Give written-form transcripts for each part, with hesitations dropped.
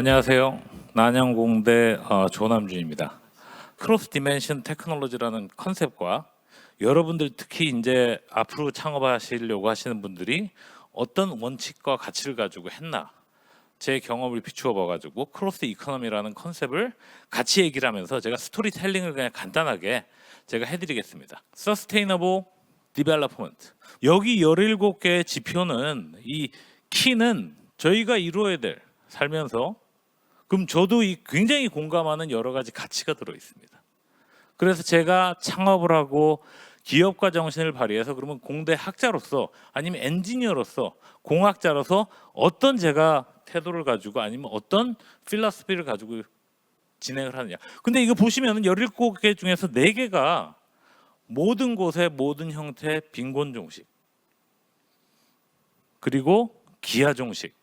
안녕하세요. 난양공대 조남준입니다. 크로스 디멘션 테크놀로지라는 컨셉과 여러분들 특히 이제 앞으로 창업하시려고 하시는 분들이 어떤 원칙과 가치를 가지고 했나 제 경험을 비추어 봐가지고 크로스 이코노미라는 컨셉을 같이 얘기를 하면서 제가 스토리텔링을 그냥 간단하게 제가 해드리겠습니다. Sustainable Development. 여기 17개의 지표는 이 키는 저희가 이루어야 될 살면서 그럼 저도 굉장히 공감하는 여러 가지 가치가 들어 있습니다. 그래서 제가 창업을 하고 기업가 정신을 발휘해서 그러면 공대 학자로서 아니면 엔지니어로서 공학자로서 어떤 제가 태도를 가지고 아니면 어떤 필로소피를 가지고 진행을 하느냐. 근데 이거 보시면 17개 중에서 4개가 모든 곳의 모든 형태의 빈곤 종식 그리고 기하 종식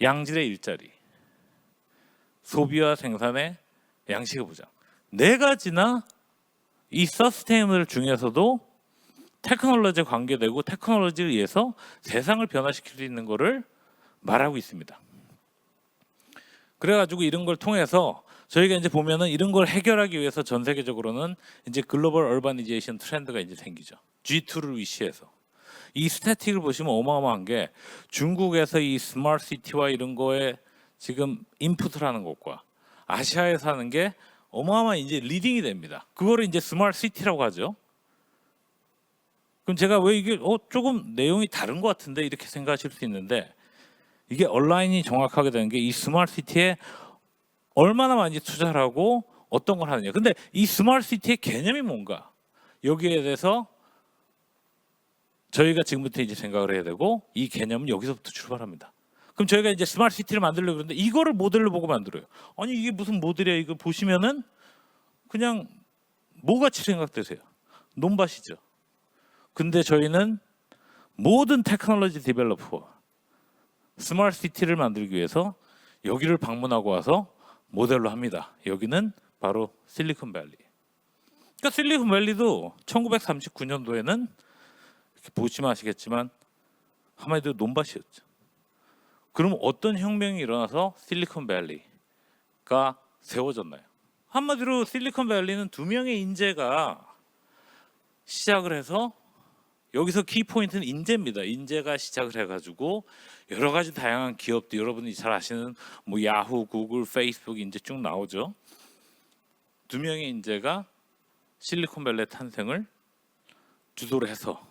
양질의 일자리, 소비와 생산의 양식의 보장. 4가지나 이 서스테이너블 중에서도 테크놀로지에 관계되고 테크놀로지에 의해서 세상을 변화시킬 수 있는 것을 말하고 있습니다. 그래가지고 이런 걸 통해서 저희가 이제 보면은 이런 걸 해결하기 위해서 전 세계적으로는 이제 글로벌 얼바니제이션 트렌드가 이제 생기죠. G2를 위시해서. 이 스태틱을 보시면 어마어마한 게 중국에서 이 스마트 시티와 이런 거에 지금 인풋을 하는 것과 아시아에서 하는 게 어마어마한 이제 리딩이 됩니다. 그거를 이제 스마트 시티라고 하죠. 그럼 제가 왜 이게 조금 내용이 다른 것 같은데 이렇게 생각하실 수 있는데 이게 온라인이 정확하게 되는 게 이 스마트 시티에 얼마나 많이 투자를 하고 어떤 걸 하느냐. 근데 이 스마트 시티의 개념이 뭔가 여기에 대해서 저희가 지금부터 이제 생각을 해야 되고 이 개념은 여기서부터 출발합니다. 그럼 저희가 이제 스마트 시티를 만들려고 그러는데 이거를 모델로 보고 만들어요. 아니 이게 무슨 모델이야? 이거 보시면은 그냥 뭐같이 생각되세요? 논밭이죠. 근데 저희는 모든 테크놀로지 디벨로퍼 스마트 시티를 만들기 위해서 여기를 방문하고 와서 모델로 합니다. 여기는 바로 실리콘밸리. 그러니까 실리콘밸리도 1939년도에는 이렇게 보시면 아시겠지만 한마디로 논밭이었죠. 그럼 어떤 혁명이 일어나서 실리콘밸리가 세워졌나요? 한마디로 실리콘밸리는 2명의 인재가 시작을 해서 여기서 키포인트는 인재입니다. 인재가 시작을 해가지고 여러 가지 다양한 기업도 여러분이 잘 아시는 뭐 야후, 구글, 페이스북 이제 쭉 나오죠. 2명의 인재가 실리콘밸리 탄생을 주도를 해서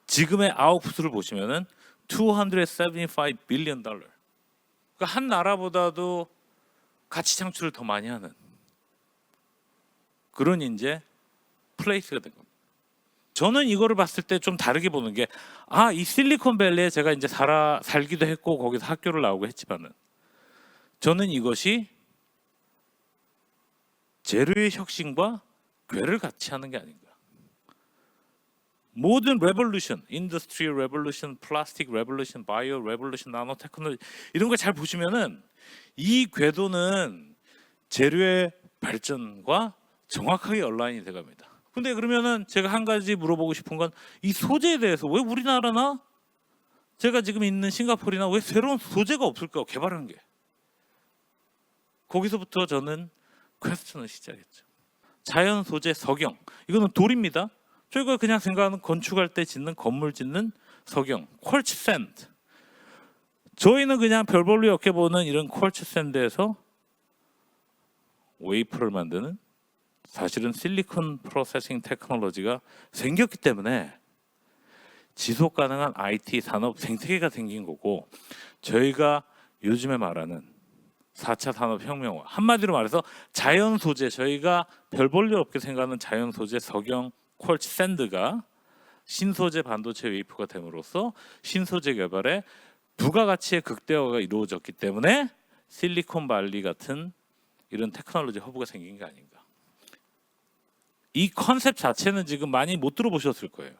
지금의 아웃풋을 보시면은 275 빌리언 달러. 그러니까 한 나라보다도 가치 창출을 더 많이 하는 그런 이제 플레이스가 된 겁니다. 저는 이거를 봤을 때 좀 다르게 보는 게 이 실리콘밸리에 제가 이제 살기도 했고 거기서 학교를 나오고 했지만은 저는 이것이 재료의 혁신과 궤를 같이 하는 게 아닌가. 모든 레볼루션, 인더스트리 레볼루션, 플라스틱 레볼루션, 바이오 레볼루션, 나노 테크놀로지 이런 걸 잘 보시면은 이 궤도는 재료의 발전과 정확하게 온라인이 돼갑니다. 근데 그러면은 제가 한 가지 물어보고 싶은 건 이 소재에 대해서 왜 우리나라나 제가 지금 있는 싱가포르나 왜 새로운 소재가 없을까 개발한 게 거기서부터 저는 퀘스천을 시작했죠. 자연 소재 석영 이거는 돌입니다. 저희가 그냥 생각하는 건축할 때 짓는 건물 짓는 석영, 퀄츠 샌드. 저희는 그냥 별 볼일 없게 보는 이런 퀄츠 샌드에서 웨이퍼를 만드는 사실은 실리콘 프로세싱 테크놀로지가 생겼기 때문에 지속 가능한 IT 산업 생태계가 생긴 거고 저희가 요즘에 말하는 4차 산업혁명 한마디로 말해서 자연 소재 저희가 별 볼일 없게 생각하는 자연 소재 석영 퀄츠 샌드가 신소재 반도체 웨이퍼가 됨으로써 신소재 개발에 부가가치의 극대화가 이루어졌기 때문에 실리콘밸리 같은 이런 테크놀로지 허브가 생긴 게 아닌가. 이 컨셉 자체는 지금 많이 못 들어보셨을 거예요.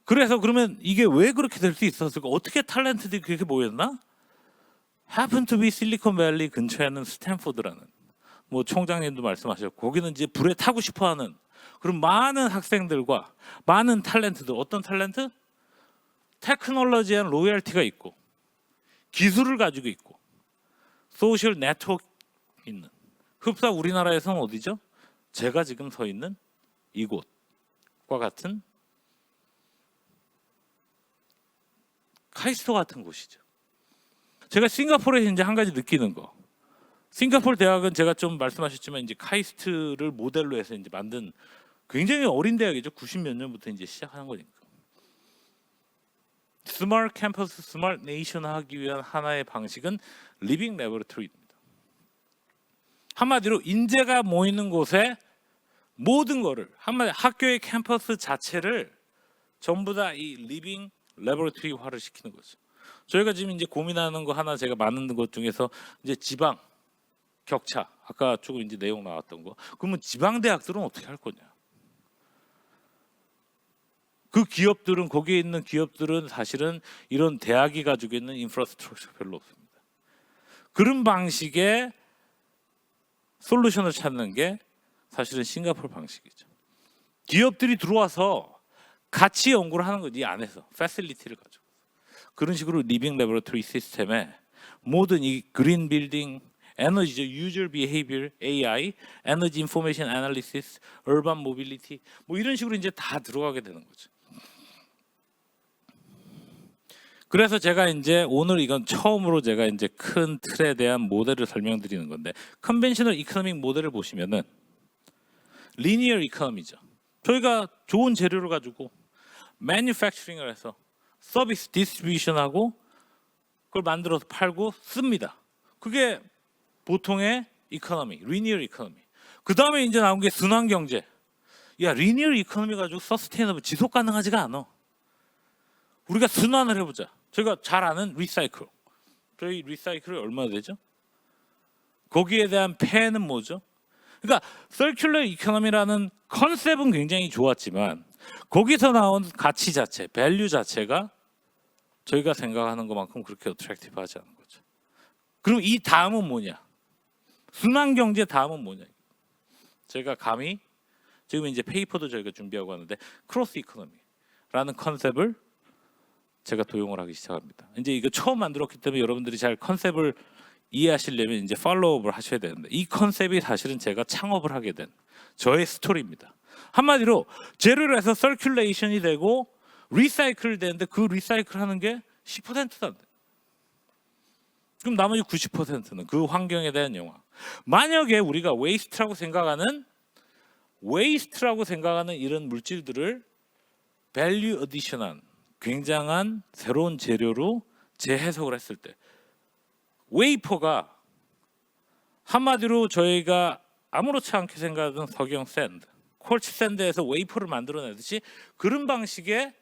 그래서 그러면 이게 왜 그렇게 될 수 있었을까? 어떻게 탤런트들이 그렇게 모였나? happen to be 실리콘밸리 근처에는 스탠포드라는 뭐 총장님도 말씀하셨고 거기는 이제 불에 타고 싶어하는 그런 많은 학생들과 많은 탤런트들 어떤 탤런트? 테크놀로지에 로열티가 있고 기술을 가지고 있고 소셜 네트워크 있는 흡사 우리나라에서는 어디죠? 제가 지금 서 있는 이곳과 같은 카이스트 같은 곳이죠. 제가 싱가포르에 이제 한 가지 느끼는 거. 싱가포르 대학은 제가 좀 말씀하셨지만 이제 카이스트를 모델로 해서 이제 만든 굉장히 어린 대학이죠. 90 몇 년부터 이제 시작한 거니까. 스마트 캠퍼스, 스마트 네이션 하기 위한 하나의 방식은 리빙 레버러토리입니다. 한마디로 인재가 모이는 곳에 모든 거를 한마디 학교의 캠퍼스 자체를 전부 다 이 리빙 레버러토리화를 시키는 거죠. 저희가 지금 이제 고민하는 거 하나 제가 많은 것 중에서 이제 지방 격차 아까 조금 이제 내용 나왔던 거. 그러면 지방 대학들은 어떻게 할 거냐? 그 기업들은 거기에 있는 기업들은 사실은 이런 대학이 가지고 있는 인프라스트럭처 별로 없습니다. 그런 방식의 솔루션을 찾는 게 사실은 싱가포르 방식이죠. 기업들이 들어와서 같이 연구를 하는 거지 이 안에서 패실리티를 가지고 그런 식으로 리빙 레버러토리 시스템에 모든 이 그린 빌딩 에너지죠. 유저 비헤이비어, AI, 에너지 인포메이션 애널리시스, 얼반 모빌리티 뭐 이런 식으로 이제 다 들어가게 되는 거죠. 그래서 제가 이제 오늘 이건 처음으로 제가 이제 큰 틀에 대한 모델을 설명드리는 건데 컨벤셔널 이코노믹 모델을 보시면은 리니어 이코노미죠. 저희가 좋은 재료를 가지고 매뉴팩처링을 해서 서비스 디스트리뷰션하고 그걸 만들어서 팔고 씁니다. 그게 보통의 이코노미, 리니어 이코노미. 그 다음에 이제 나온 게 순환 경제. 야, 리니어 이코노미 가지고 서스테이너블 지속 가능하지가 않아. 우리가 순환을 해보자. 저희가 잘 아는 리사이클. 저희 리사이클이 얼마나 되죠? 거기에 대한 폐해는 뭐죠? 그러니까 서큘러 이코노미라는 컨셉은 굉장히 좋았지만 거기서 나온 가치 자체, 밸류 자체가 저희가 생각하는 것만큼 그렇게 어트랙티브하지 않은 거죠. 그럼 이 다음은 뭐냐? 순환 경제 다음은 뭐냐? 제가 감히 지금 이제 페이퍼도 저희가 준비하고 하는데 크로스 이코노미라는 컨셉을 제가 도용을 하기 시작합니다. 이제 이거 처음 만들었기 때문에 여러분들이 잘 컨셉을 이해하시려면 이제 팔로우업을 하셔야 되는데 이 컨셉이 사실은 제가 창업을 하게 된 저의 스토리입니다. 한마디로 재료를 해서 서큘레이션이 되고 리사이클 되는데 그 리사이클 하는 게 10%도 안 돼. 그럼 나머지 90%는 그 환경에 대한 영향. 만약에 우리가 웨이스트라고 생각하는 이런 물질들을 밸류 어디션한 굉장한 새로운 재료로 재해석을 했을 때 웨이퍼가 한마디로 저희가 아무렇지 않게 생각하던 석영 샌드, 콜츠 샌드에서 웨이퍼를 만들어내듯이 그런 방식의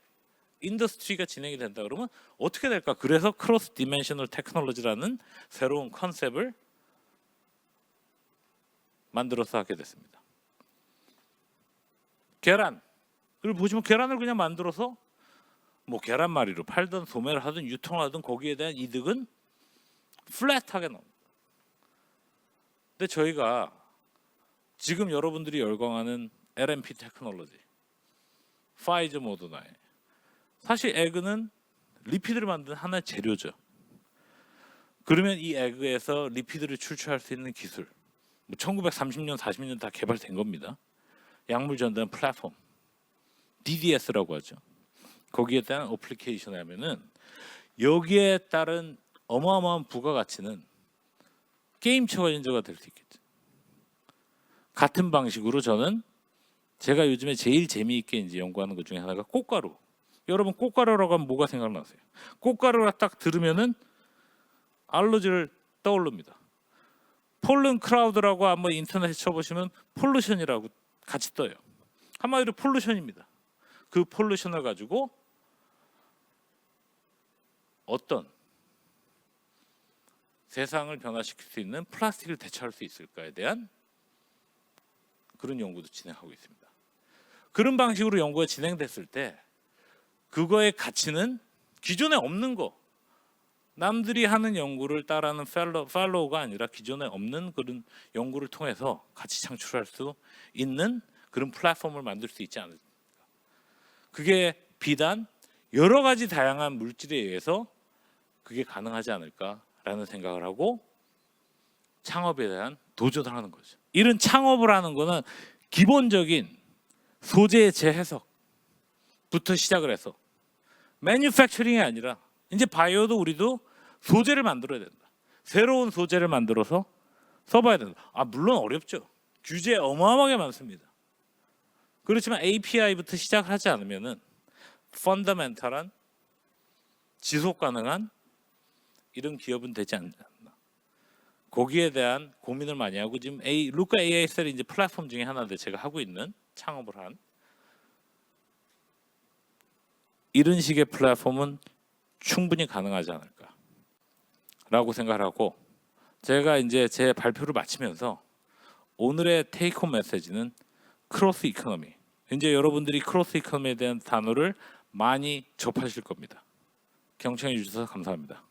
인더스트리가 진행이 된다 그러면 어떻게 될까? 그래서 크로스 디멘셔널 테크놀로지라는 새로운 컨셉을 만들어서 하게 됐습니다. 계란을 보시면 계란을 그냥 만들어서 뭐 계란말이로 팔든 소매를 하든 유통하든 거기에 대한 이득은 플랫하게 나옵니다. 근데 저희가 지금 여러분들이 열광하는 LNP 테크놀로지, 파이저 모더나에 사실 에그는 리피드를 만드는 하나의 재료죠. 그러면 이 에그에서 리피드를 추출할 수 있는 기술, 뭐 1930년, 40년 다 개발된 겁니다. 약물 전달 플랫폼, DDS라고 하죠. 거기에 대한 어플리케이션을 하면은 여기에 따른 어마어마한 부가가치는 게임 체인저가 될 수 있겠죠. 같은 방식으로 저는 제가 요즘에 제일 재미있게 이제 연구하는 것 중에 하나가 꽃가루. 여러분 꽃가루라고 하면 뭐가 생각나세요? 꽃가루가 딱 들으면은 알러지를 떠오릅니다. 폴른 크라우드라고 한번 인터넷에 쳐보시면 폴루션이라고 같이 떠요. 한마디로 폴루션입니다. 그 폴루션을 가지고 어떤 세상을 변화시킬 수 있는 플라스틱을 대처할 수 있을까에 대한 그런 연구도 진행하고 있습니다. 그런 방식으로 연구가 진행됐을 때 그거의 가치는 기존에 없는 거, 남들이 하는 연구를 따라하는 팔로우가 아니라 기존에 없는 그런 연구를 통해서 가치 창출할 수 있는 그런 플랫폼을 만들 수 있지 않을까. 그게 비단 여러 가지 다양한 물질에 의해서 그게 가능하지 않을까라는 생각을 하고 창업에 대한 도전을 하는 거죠. 이런 창업을 하는 거는 기본적인 소재의 재해석부터 시작을 해서 매뉴팩처링이 아니라 이제 바이오도 우리도 소재를 만들어야 된다. 새로운 소재를 만들어서 써봐야 된다. 물론 어렵죠. 규제 어마어마하게 많습니다. 그렇지만 API부터 시작하지 않으면은 펀더멘탈한 지속 가능한 이런 기업은 되지 않나. 거기에 대한 고민을 많이 하고 지금 루카 AISL이 이제 플랫폼 중에 하나인데 제가 하고 있는 창업을 한 이런 식의 플랫폼은 충분히 가능하지 않을까라고 생각하고 제가 이제 제 발표를 마치면서 오늘의 테이크홈 메시지는 크로스 이코노미. 이제 여러분들이 크로스 이코노미에 대한 단어를 많이 접하실 겁니다. 경청해 주셔서 감사합니다.